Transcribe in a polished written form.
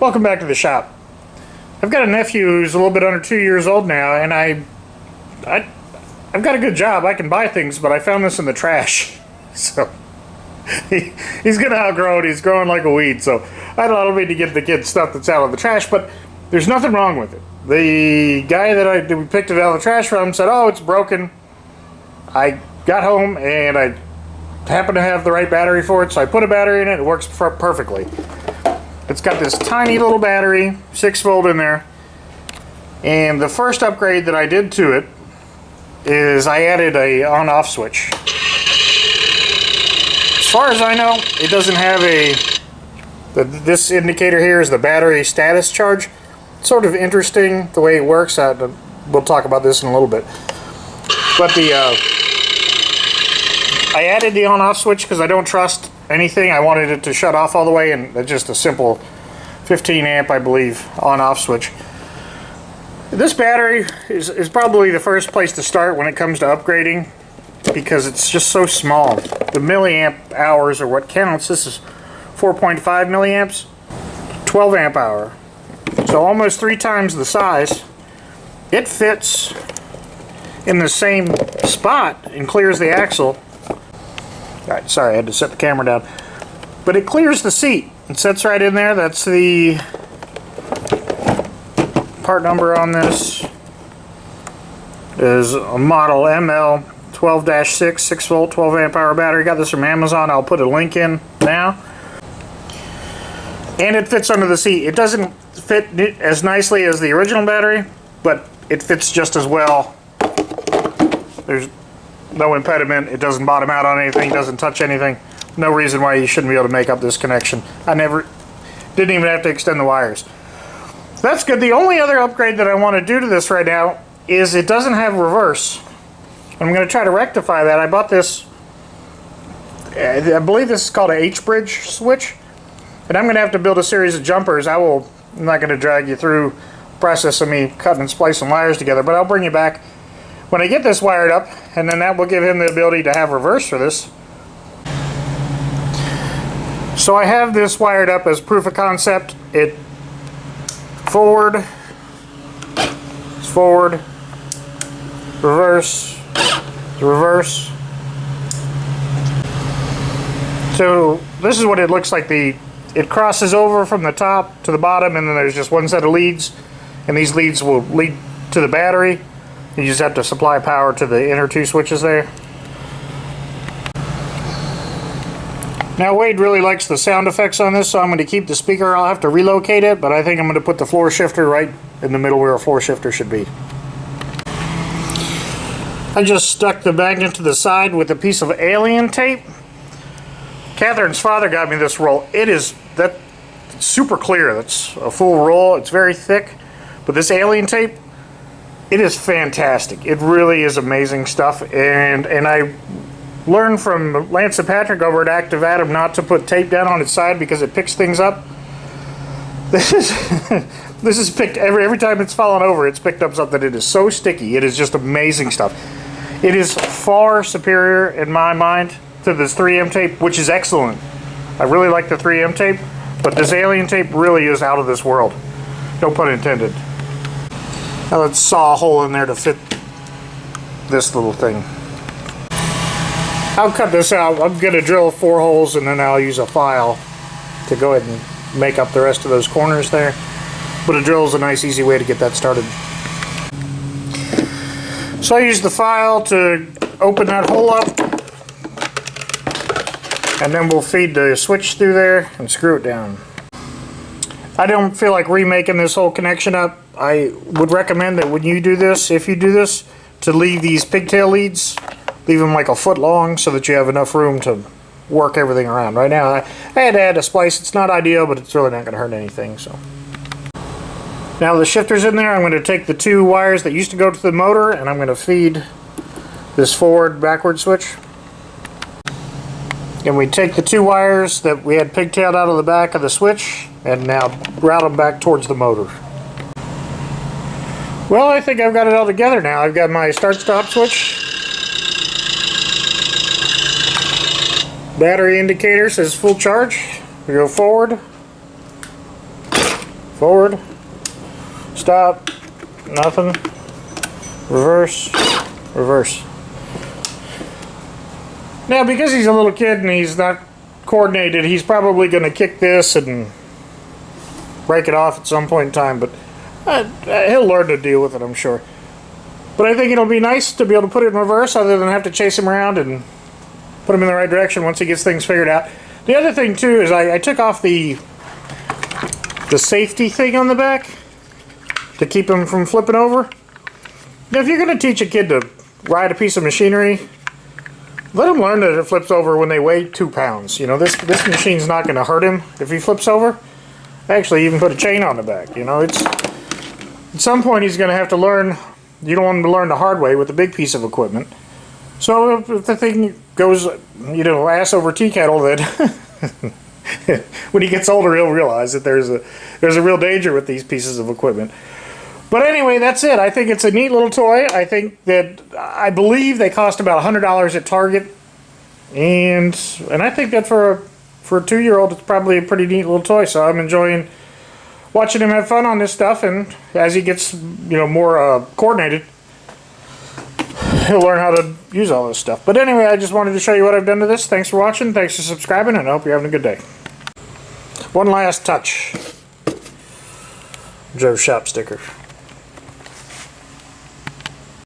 Welcome back to the shop. I've got a nephew who's a little bit under 2 years old now, and I've got a good job. I can buy things, but I found this in the trash. So he's gonna outgrow it. He's growing like a weed. So I don't mean to get the kid stuff that's out of the trash, but there's nothing wrong with it. The guy that we picked it out of the trash from said, "Oh, it's broken." I got home and I happened to have the right battery for it, so I put a battery in it. It works perfectly. It's got this tiny little battery, 6-volt in there. And the first upgrade that I did to it is I added a on-off switch. As far as I know, it doesn't have this indicator here is the battery status charge. It's sort of interesting the way it works. We'll talk about this in a little bit. But I added the on-off switch because I don't trust anything. I wanted it to shut off all the way, and it's just a simple 15 amp, I believe, on-off switch. This battery is probably the first place to start when it comes to upgrading because it's just so small. The milliamp hours are what counts. This is 4.5 milliamps, 12 amp hour. So almost 3 times the size. It fits in the same spot and clears the axle. Alright, sorry, I had to set the camera down. But it clears the seat. It sits right in there. That's the part number on this. Is a model ML 12-6, 6-volt, 12 amp hour battery. Got this from Amazon. I'll put a link in now. And it fits under the seat. It doesn't fit as nicely as the original battery, but it fits just as well. There's no impediment. It doesn't bottom out on anything, doesn't touch anything. No reason why you shouldn't be able to make up this connection. I didn't even have to extend the wires. That's good. The only other upgrade that I want to do to this right now is it doesn't have reverse. I'm going to try to rectify that. I bought this, I believe this is called an H-bridge switch, and I'm going to have to build a series of jumpers. I'm not going to drag you through the process of me cutting and splicing wires together, but I'll bring you back when I get this wired up, and then that will give him the ability to have reverse for this. So I have this wired up as proof of concept. It's forward, reverse, reverse. So this is what it looks like. It crosses over from the top to the bottom, and then there's just one set of leads, and these leads will lead to the battery. You just have to supply power to the inner 2 switches there. Now Wade really likes the sound effects on this, so I'm going to keep the speaker. I'll have to relocate it, but I think I'm going to put the floor shifter right in the middle where a floor shifter should be. I just stuck the magnet to the side with a piece of alien tape. Catherine's father got me this roll. It's super clear. That's a full roll. It's very thick, but this alien tape, it is fantastic. It really is amazing stuff, and I learned from Lance and Patrick over at Active Atom not to put tape down on its side because it picks things up. This is picked every time it's fallen over. It's picked up something. It is so sticky. It is just amazing stuff. It is far superior in my mind to this 3M tape, which is excellent. I really like the 3M tape, but this alien tape really is out of this world. No pun intended. Now let's saw a hole in there to fit this little thing. I'll cut this out. I'm going to drill 4 holes, and then I'll use a file to go ahead and make up the rest of those corners there. But a drill is a nice, easy way to get that started. So I use the file to open that hole up, and then we'll feed the switch through there and screw it down. I don't feel like remaking this whole connection up. I would recommend that when you do this, if you do this, to leave these pigtail leads, leave them like a foot long so that you have enough room to work everything around. Right now I had to add a splice. It's not ideal, but it's really not going to hurt anything. So now the shifter's in there. I'm going to take the 2 wires that used to go to the motor, and I'm going to feed this forward backward switch. And we take the 2 wires that we had pigtailed out of the back of the switch and now route them back towards the motor. Well, I think I've got it all together now. I've got my start-stop switch. Battery indicator says full charge. We go forward, Forward. Stop. Nothing. Reverse. Reverse. Now, because he's a little kid and he's not coordinated, he's probably going to kick this and break it off at some point in time, but he'll learn to deal with it, I'm sure. But I think it'll be nice to be able to put it in reverse other than have to chase him around and put him in the right direction once he gets things figured out. The other thing, too, is I took off the safety thing on the back to keep him from flipping over. Now, if you're going to teach a kid to ride a piece of machinery, let him learn that it flips over when they weigh 2 pounds. You know, this machine's not going to hurt him if he flips over. Actually, even put a chain on the back. You know, it's at some point he's going to have to learn. You don't want him to learn the hard way with a big piece of equipment. So if the thing goes, you know, ass over tea kettle, that when he gets older he'll realize that there's a real danger with these pieces of equipment. But anyway, that's it. I think it's a neat little toy. I believe they cost about $100 at Target, and I think that for a 2-year-old, it's probably a pretty neat little toy. So I'm enjoying watching him have fun on this stuff, and as he gets, you know, more coordinated, he'll learn how to use all this stuff. But anyway, I just wanted to show you what I've done to this. Thanks for watching. Thanks for subscribing, and I hope you're having a good day. One last touch. Joe's shop sticker.